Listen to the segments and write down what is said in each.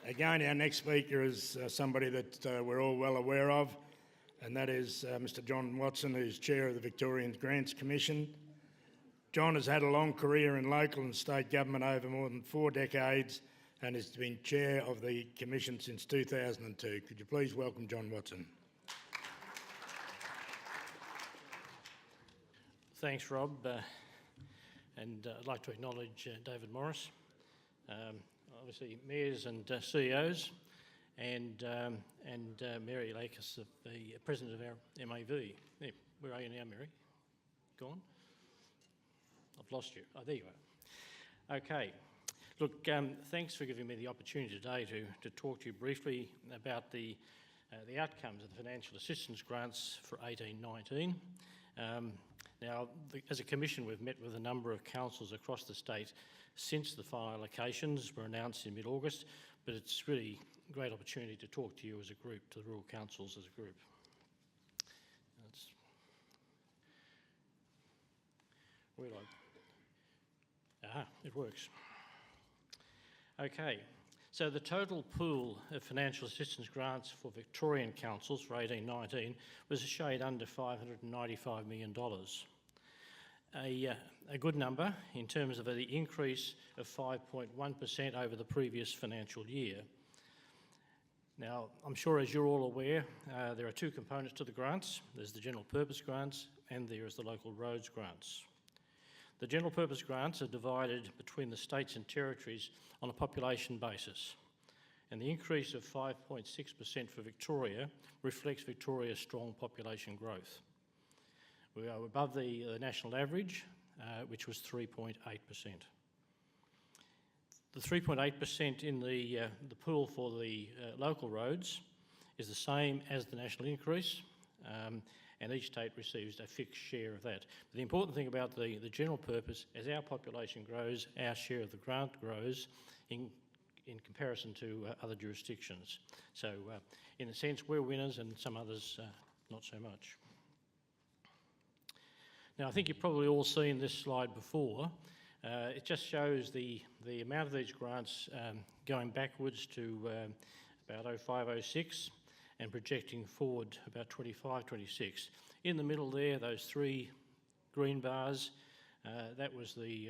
Again, our next speaker is somebody that we're all well aware of, and that is Mr. John Watson, who's Chair of the Victorian Grants Commission. John has had a long career in local and state government over more than 4 decades and has been Chair of the Commission since 2002. Could you please welcome John Watson? Thanks, Rob, and I'd like to acknowledge David Morris, obviously mayors and CEOs, and Mary Lakis, the President of our MAV. Yeah, where are you now, Mary? Gone? I've lost you. Oh, there you are. Okay. Look, thanks for giving me the opportunity today to talk to you briefly about the outcomes of the financial assistance grants for 18-19. Now, as a commission, we've met with a number of councils across the state since the final allocations were announced in mid-August, but it's really a great opportunity to talk to you as a group, to the rural councils as a group. Where do I... Aha, it works. Okay, so the total pool of financial assistance grants for Victorian councils for 18-19 was a shade under $595 million. A good number in terms of the increase of 5.1% over the previous financial year. Now, I'm sure as you're all aware, there are 2 components to the grants. There's the general purpose grants and there is the local roads grants. The general purpose grants are divided between the states and territories on a population basis, and the increase of 5.6% for Victoria reflects Victoria's strong population growth. We are above the national average, which was 3.8%. The 3.8% in the pool for the local roads is the same as the national increase, and each state receives a fixed share of that. But the important thing about the general purpose, as our population grows, our share of the grant grows in comparison to other jurisdictions. So in a sense, we're winners and some others not so much. Now, I think you've probably all seen this slide before. It just shows the amount of these grants going backwards to about 05-06 and projecting forward about 25-26. In the middle there, those 3 green bars, that was the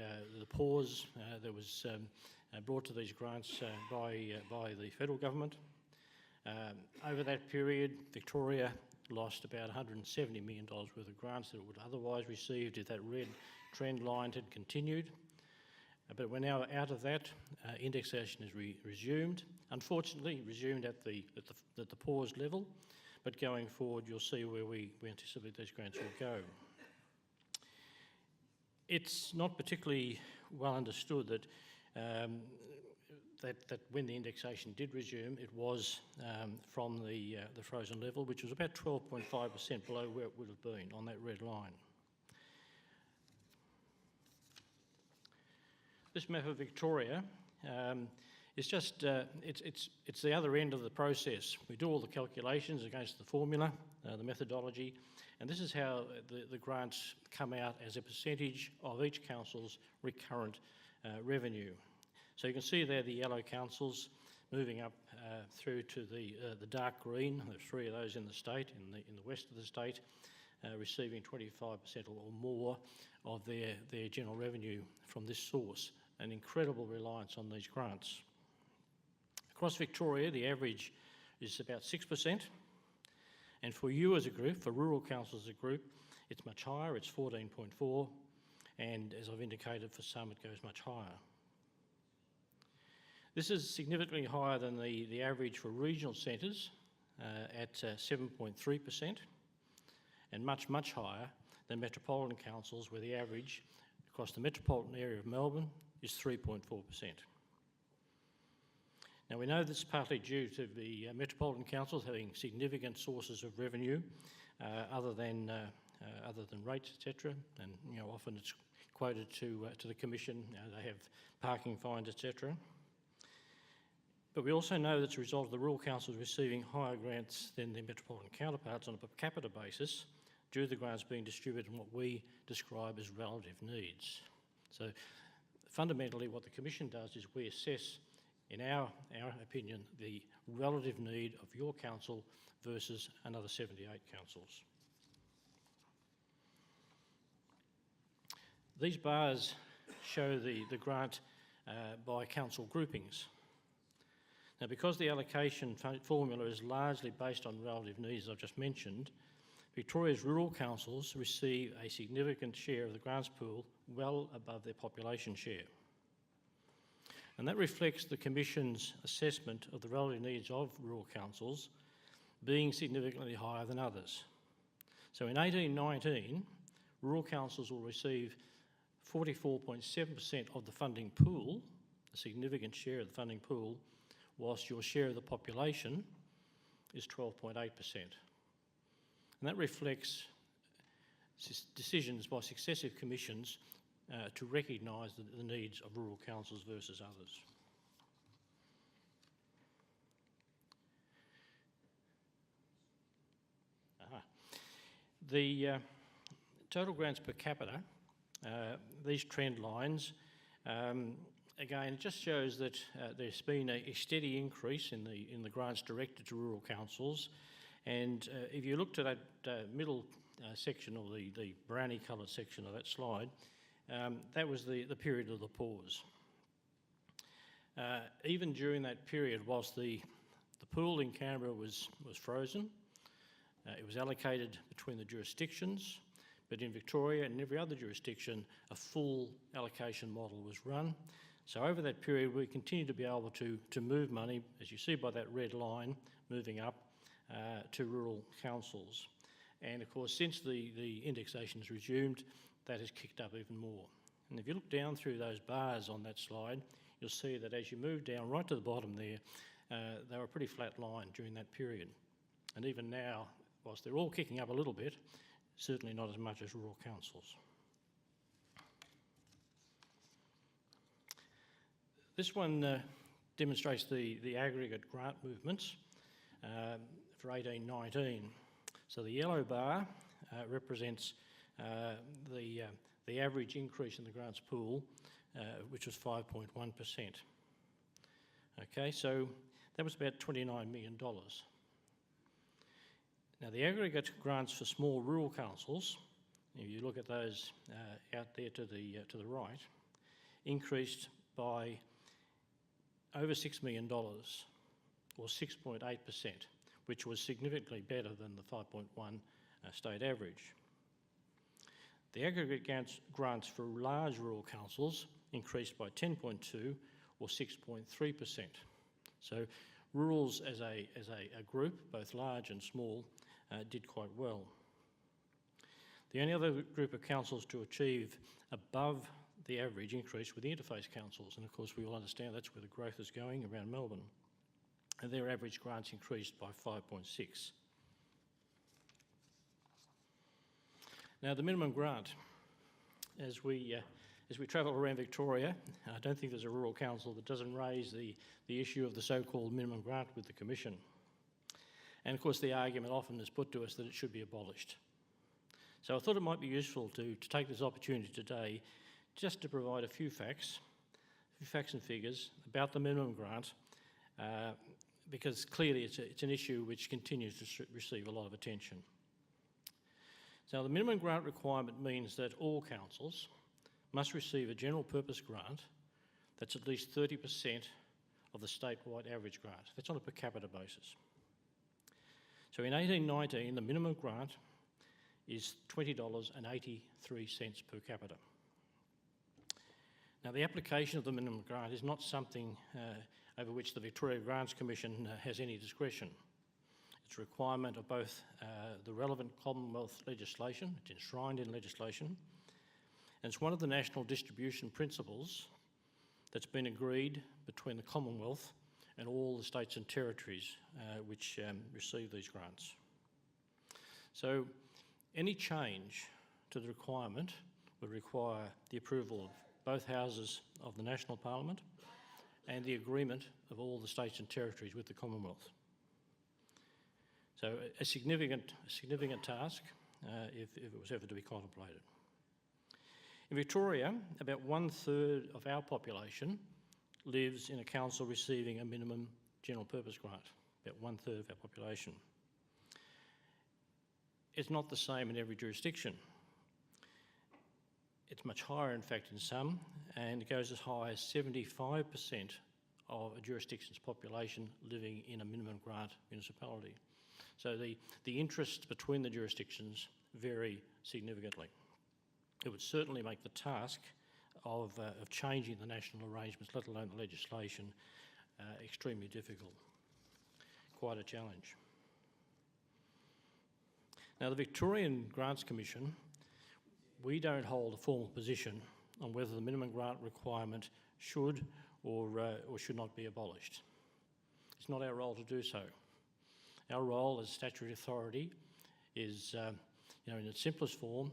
pause that was brought to these grants by the federal government. Over that period, Victoria lost about $170 million worth of grants that it would otherwise received if that red trend line had continued. But we're now out of that. Indexation is resumed. Unfortunately, resumed at the paused level, but going forward, you'll see where we anticipate these grants will go. It's not particularly well understood that that when the indexation did resume, it was from the frozen level, which was about 12.5% below where it would have been on that red line. This map of Victoria is just, it's the other end of the process. We do all the calculations against the formula, the methodology, and this is how the grants come out as a percentage of each council's recurrent revenue. So you can see there the yellow councils moving up through to the dark green. There's 3 of those in the state, in the west of the state, receiving 25% or more of their general revenue from this source. An incredible reliance on these grants. Across Victoria, the average is about 6%, and for you as a group, for rural councils as a group, it's much higher, it's 14.4%, and as I've indicated, for some it goes much higher. This is significantly higher than the average for regional centres at 7.3%, and much, much higher than metropolitan councils, where the average across the metropolitan area of Melbourne is 3.4%. Now, we know this is partly due to the metropolitan councils having significant sources of revenue other than rates, etc. And often it's quoted to the Commission. They have parking fines, etc. But we also know that as a result of the rural councils receiving higher grants than their metropolitan counterparts on a per capita basis, due to the grants being distributed in what we describe as relative needs. So fundamentally what the Commission does is we assess in our opinion, the relative need of your council versus another 78 councils. These bars show the grant by council groupings. Now, because the allocation formula is largely based on relative needs, I've just mentioned, Victoria's rural councils receive a significant share of the grants pool, well above their population share. And that reflects the Commission's assessment of the relative needs of rural councils being significantly higher than others. So in 1819, rural councils will receive 44.7% of the funding pool, a significant share of the funding pool, whilst your share of the population is 12.8%. And that reflects decisions by successive commissions to recognise the needs of rural councils versus others. The total grants per capita, these trend lines, again, it just shows that there's been a steady increase in the grants directed to rural councils. And if you looked at that middle section, or the brownie coloured section of that slide, that was the period of the pause. Even during that period, whilst the pool in Canberra was frozen, it was allocated between the jurisdictions, but in Victoria and every other jurisdiction, a full allocation model was run. So over that period, we continued to be able to move money, as you see by that red line, moving up to rural councils. And of course, since the indexation has resumed, that has kicked up even more. And if you look down through those bars on that slide, you'll see that as you move down right to the bottom there, they were a pretty flat line during that period. And even now, whilst they're all kicking up a little bit, certainly not as much as rural councils. This one demonstrates the aggregate grant movements for 1819. So the yellow bar represents the average increase in the grants pool, which was 5.1%. Okay, so that was about $29 million. Now the aggregate grants for small rural councils, if you look at those out there to the right, increased by over $6 million, or 6.8%, which was significantly better than the 5.1 state average. The aggregate grants for large rural councils increased by 10.2, or 6.3%. So rurals as a group, both large and small, did quite well. The only other group of councils to achieve above the average increase were the interface councils, and of course we all understand that's where the growth is going around Melbourne. And their average grants increased by 5.6. Now the minimum grant, as we travel around Victoria, I don't think there's a rural council that doesn't raise the issue of the so-called minimum grant with the Commission. And of course the argument often is put to us that it should be abolished. So I thought it might be useful to take this opportunity today just to provide a few facts and figures about the minimum grant, because clearly it's an issue which continues to receive a lot of attention. So the minimum grant requirement means that all councils must receive a general purpose grant that's at least 30% of the statewide average grant. That's on a per capita basis. So in 1819, the minimum grant is $20.83 per capita. Now the application of the minimum grant is not something over which the Victoria Grants Commission has any discretion. It's a requirement of both the relevant Commonwealth legislation, it's enshrined in legislation, and it's one of the national distribution principles that's been agreed between the Commonwealth and all the states and territories which receive these grants. So any change to the requirement would require the approval of both houses of the National Parliament and the agreement of all the states and territories with the Commonwealth. So a significant task if it was ever to be contemplated. In Victoria, about 1/3 of our population lives in a council receiving a minimum general purpose grant, about 1/3 of our population. It's not the same in every jurisdiction. It's much higher, in fact, in some, and it goes as high as 75% of a jurisdiction's population living in a minimum grant municipality. So the interests between the jurisdictions vary significantly. It would certainly make the task of changing the national arrangements, let alone the legislation, extremely difficult. Quite a challenge. Now, the Victorian Grants Commission, we don't hold a formal position on whether the minimum grant requirement should or should not be abolished. It's not our role to do so. Our role as statutory authority is, in its simplest form,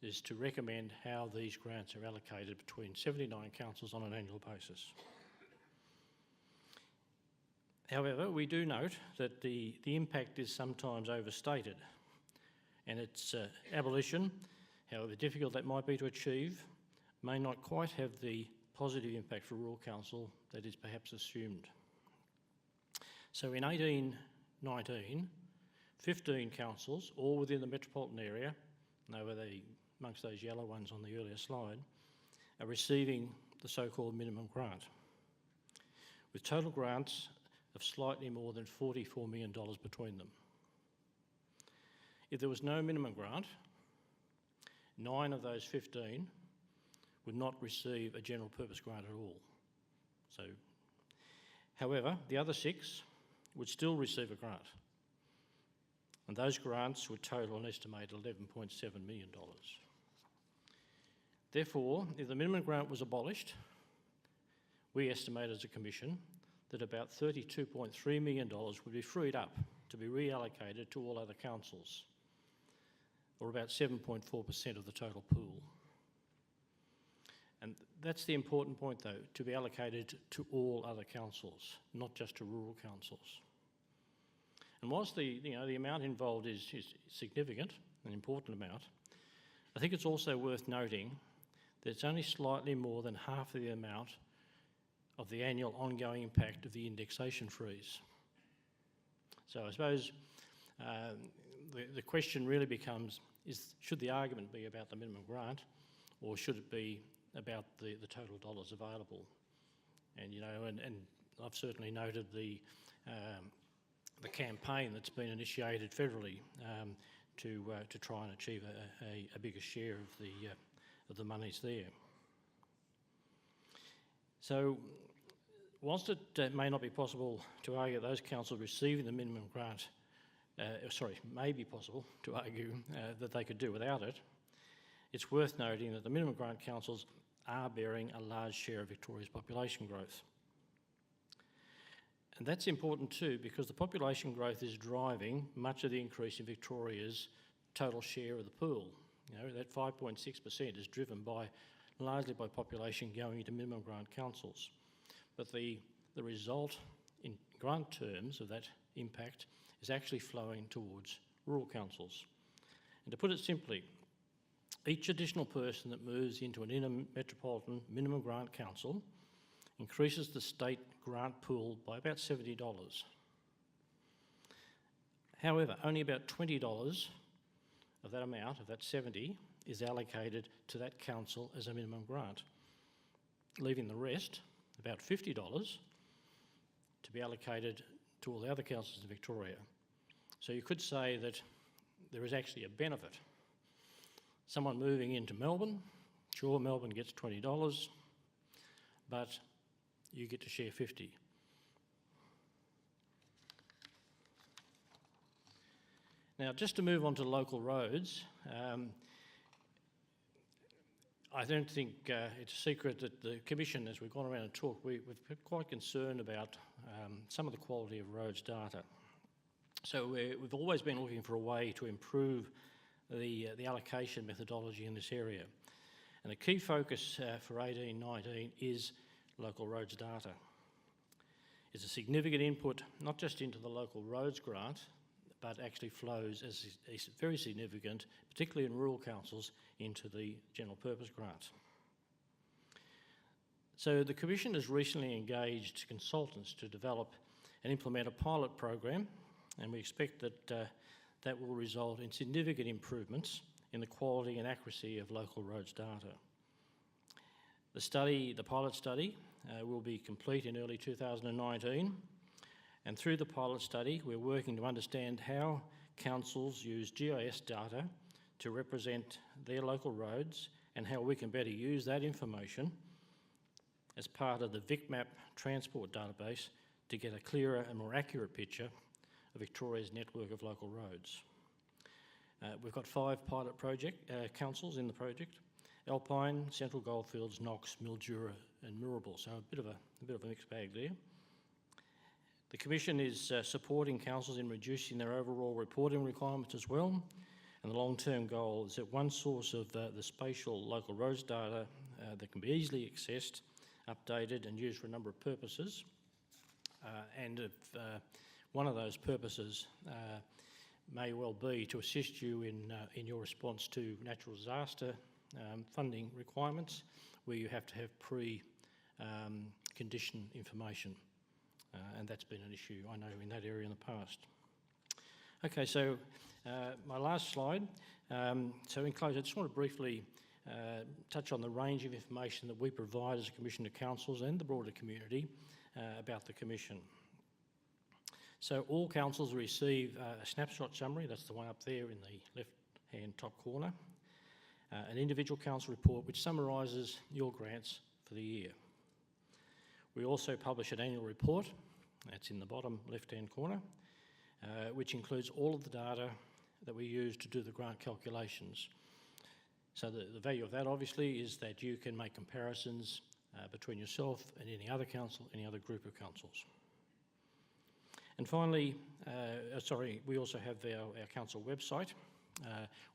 is to recommend how these grants are allocated between 79 councils on an annual basis. However, we do note that the impact is sometimes overstated, and its abolition, however difficult that might be to achieve, may not quite have the positive impact for rural council that is perhaps assumed. So in 1819, 15 councils, all within the metropolitan area, and over amongst those yellow ones on the earlier slide, are receiving the so-called minimum grant, with total grants of slightly more than $44 million between them. If there was no minimum grant, 9 of those 15 would not receive a general purpose grant at all. So, however, the other 6 would still receive a grant, and those grants would total an estimated $11.7 million. Therefore, if the minimum grant was abolished, we estimate as a commission that about $32.3 million would be freed up to be reallocated to all other councils, or about 7.4% of the total pool. And that's the important point, though, to be allocated to all other councils, not just to rural councils. And whilst the amount involved is significant, an important amount, I think it's also worth noting that it's only slightly more than half of the amount of the annual ongoing impact of the indexation freeze. So I suppose the question really becomes, should the argument be about the minimum grant, or should it be about the total dollars available? And and I've certainly noted the campaign that's been initiated federally to try and achieve a bigger share of the monies there. So, whilst it may not be possible to argue those councils receiving the minimum grant, may be possible to argue that they could do without it, it's worth noting that the minimum grant councils are bearing a large share of Victoria's population growth. And that's important too, because the population growth is driving much of the increase in Victoria's total share of the pool. That 5.6% is driven largely by population going into minimum grant councils. But the result in grant terms of that impact is actually flowing towards rural councils. And to put it simply, each additional person that moves into an inner metropolitan minimum grant council increases the state grant pool by about $70. However, only about $20 of that amount, of that $70, is allocated to that council as a minimum grant, leaving the rest, about $50, to be allocated to all the other councils in Victoria. So you could say that there is actually a benefit. Someone moving into Melbourne, sure, Melbourne gets $20, but you get to share 50. Now, just to move on to local roads, I don't think it's a secret that the Commission, as we've gone around and talked, we've been quite concerned about some of the quality of roads data. So we've always been looking for a way to improve the allocation methodology in this area. And the key focus for 1819 is local roads data. It's a significant input, not just into the local roads grant, but actually flows as very significant, particularly in rural councils, into the general purpose grant. So the Commission has recently engaged consultants to develop and implement a pilot program, and we expect that that will result in significant improvements in the quality and accuracy of local roads data. The pilot study, will be complete in early 2019, and through the pilot study we're working to understand how councils use GIS data to represent their local roads and how we can better use that information as part of the VicMap transport database to get a clearer and more accurate picture of Victoria's network of local roads. We've got 5 pilot councils in the project: Alpine, Central Goldfields, Knox, Mildura and Mirrabel, so a bit of a mixed bag there. The Commission is supporting councils in reducing their overall reporting requirements as well, and the long-term goal is that one source of the spatial local roads data that can be easily accessed, updated and used for a number of purposes, and if one of those purposes may well be to assist you in your response to natural disaster funding requirements, where you have to have pre-condition information, and that's been an issue, I know, in that area in the past. Okay, so my last slide. So in close, I just want to briefly touch on the range of information that we provide as a Commission to councils and the broader community about the Commission. So all councils receive a snapshot summary, that's the one up there in the left-hand top corner, an individual council report which summarises your grants for the year. We also publish an annual report, that's in the bottom left-hand corner, which includes all of the data that we use to do the grant calculations. So the value of that obviously is that you can make comparisons between yourself and any other council, any other group of councils. And finally, we also have our council website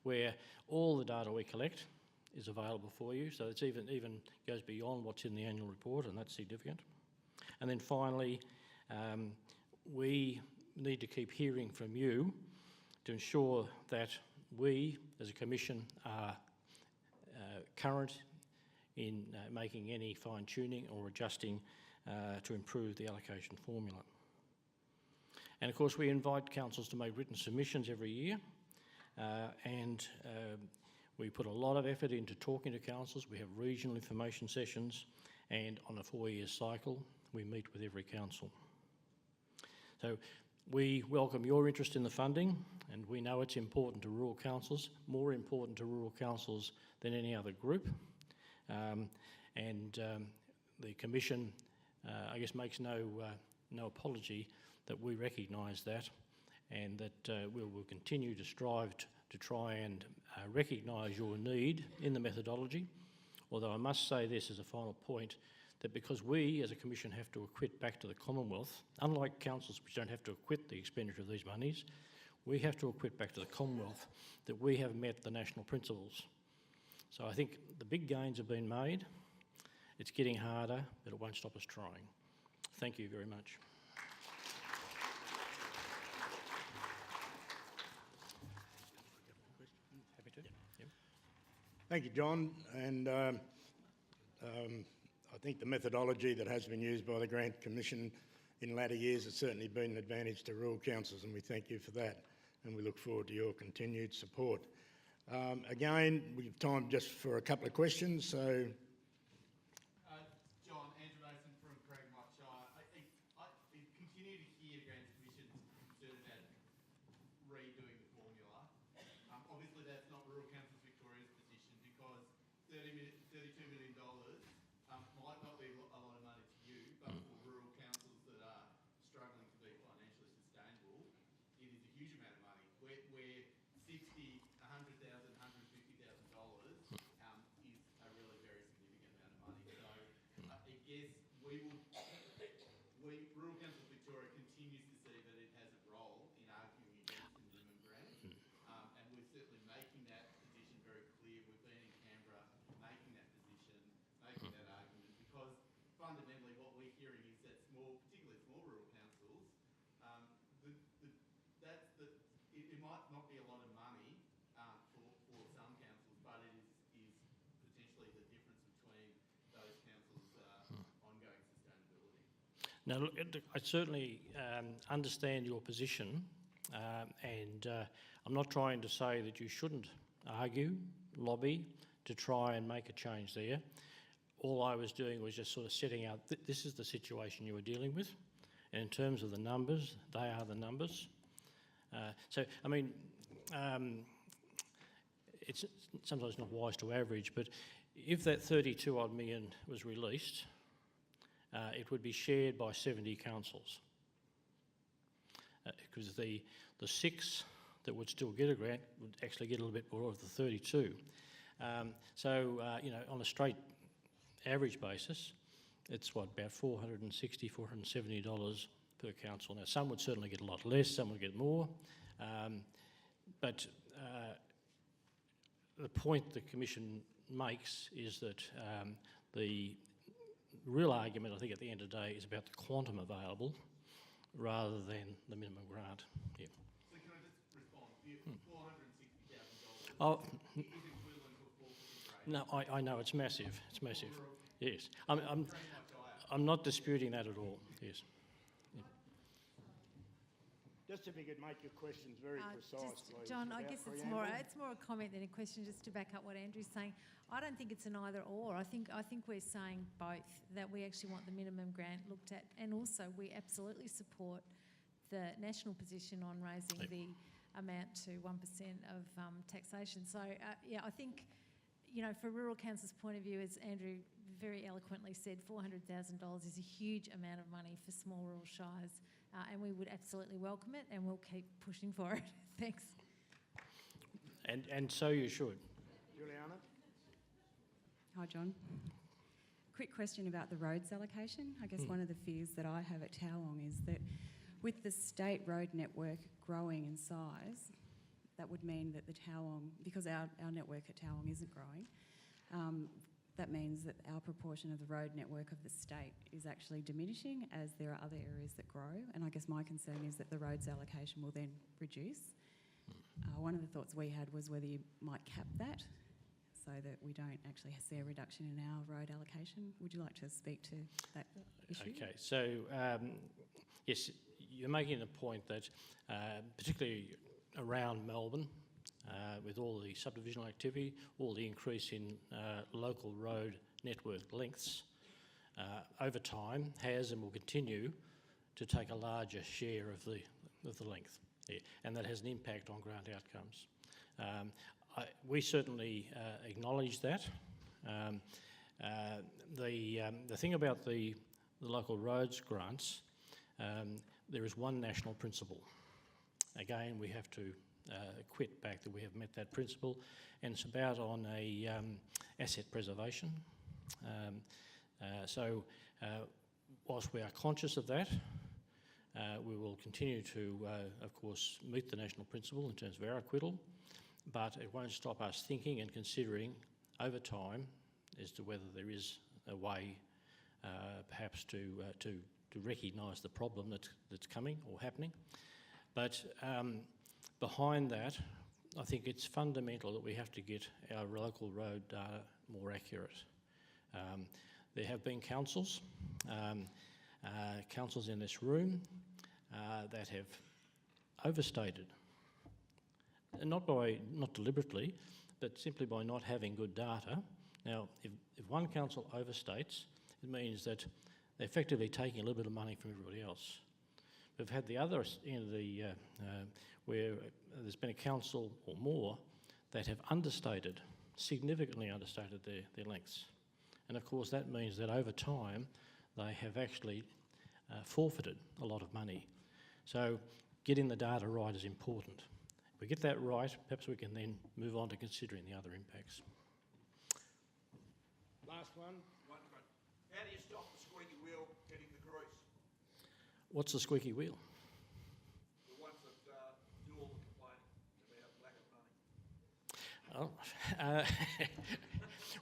where all the data we collect is available for you. So it's even goes beyond what's in the annual report, and that's significant. And then finally, we need to keep hearing from you to ensure that we, as a Commission, are current in making any fine-tuning or adjusting to improve the allocation formula. And of course we invite councils to make written submissions every year, and we put a lot of effort into talking to councils. We have regional information sessions, and on a 4-year cycle we meet with every council. So we welcome your interest in the funding, and we know it's important to rural councils, more important to rural councils than any other group. The Commission, I guess, makes no apology that we recognise that, and that we will continue to strive to try and recognise your need in the methodology. Although I must say this as a final point, that because we as a Commission have to acquit back to the Commonwealth, unlike councils which don't have to acquit the expenditure of these monies, we have to acquit back to the Commonwealth that we have met the national principles. So I think the big gains have been made. It's getting harder, but it won't stop us trying. Thank you very much. Happy to. Yep. Thank you, John. And I think the methodology that has been used by the Grant Commission in latter years has certainly been an advantage to rural councils, and we thank you for that, and we look forward to your continued support. Again, we have time just for a couple of questions, so... John, Andrew Mason from Craig Shire. I continue to hear Grants Commission's concern about redoing the formula. Obviously that's not Rural Councils Victoria's position, because $32 million might not be a lot of money to you, but for rural councils that are struggling to be financially sustainable, it is a huge amount of money. Where $60,000, $100,000, $150,000 is a really very significant Now, look, I certainly understand your position, and I'm not trying to say that you shouldn't argue, lobby to try and make a change there. All I was doing was just sort of setting out this is the situation you were dealing with, and in terms of the numbers, they are the numbers. So, I mean, it's sometimes not wise to average, but if that 32 odd million was released, it would be shared by 70 councils, because the 6 that would still get a grant would actually get a little bit more of the 32. So, you know, on a straight average basis, it's what, about $460, $470 per council. Now, some would certainly get a lot less, some would get more, but the point the Commission makes is that the real argument, I think, at the end of the day is about the quantum available rather than the minimum grant. Yeah. So can I just respond? $460,000 Oh, is equivalent to a 4% rate. no, I know, it's massive. It's massive. Yes. Very much higher. I'm not disputing that at all. Yes. Just if you could make your questions very precise, please. John, I without guess it's preamble. more a comment than a question, just to back up what Andrew's saying. I don't think it's an either or. I think we're saying both, that we actually want the minimum grant looked at, and also we absolutely support the national position on raising the amount to 1% of taxation. So yeah, I think, you know, for rural council's point of view, as Andrew very eloquently said, $400,000 is a huge amount of money for small rural shires. And we would absolutely welcome it, and we'll keep pushing for it. Thanks. And so you should. Juliana? Hi, John. Quick question about the roads allocation. I guess one of the fears that I have at Towong is that with the state road network growing in size, that would mean that the Towong, because our network at Towong isn't growing, that means that our proportion of the road network of the state is actually diminishing as there are other areas that grow. And I guess my concern is that the roads allocation will then reduce. One of the thoughts we had was whether you might cap that so that we don't actually see a reduction in our road allocation. Would you like to speak to that issue? Okay, so yes, you're making the point that particularly around Melbourne, with all the subdivisional activity, all the increase in local road network lengths, over time has and will continue to take a larger share of the length, and that has an impact on grant outcomes. We certainly acknowledge that. The thing about the local roads grants, there is one national principle. Again, we have to quit back that we have met that principle, and it's about on a asset preservation. So whilst we are conscious of that, we will continue to, of course, meet the national principle in terms of our acquittal, but it won't stop us thinking and considering over time as to whether there is a way perhaps to recognise the problem that's coming or happening. But behind that, I think it's fundamental that we have to get our local road data more accurate. There have been councils in this room that have overstated, and not deliberately, but simply by not having good data. Now, if one council overstates, it means that they're effectively taking a little bit of money from everybody else. We've had the other end of the where there's been a council or more that have understated, significantly understated their lengths. And of course that means that over time they have actually forfeited a lot of money. So getting the data right is important. If we get that right, perhaps we can then move on to considering the other impacts. Last one. How do you stop the squeaky wheel hitting the grease? What's the squeaky wheel? The ones that do all the complaining about lack of money. Oh,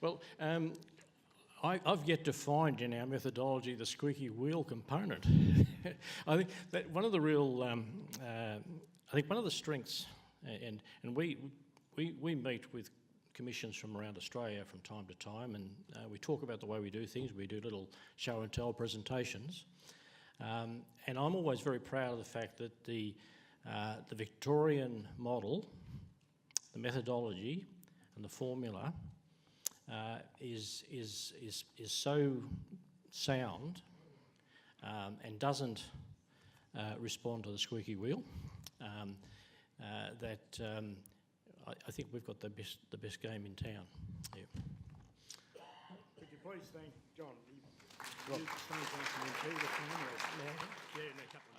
well, I've yet to find in our methodology the squeaky wheel component. I think that one of the real, I think one of the strengths, and we meet with commissions from around Australia from time to time, and we talk about the way we do things. We do little show and tell presentations. And I'm always very proud of the fact that the Victorian model, the methodology and the formula is so sound and doesn't respond to the squeaky wheel that I think we've got the best game in town. Yeah. Could you please thank John? You explained something to me too, the formula. Yeah, in a couple of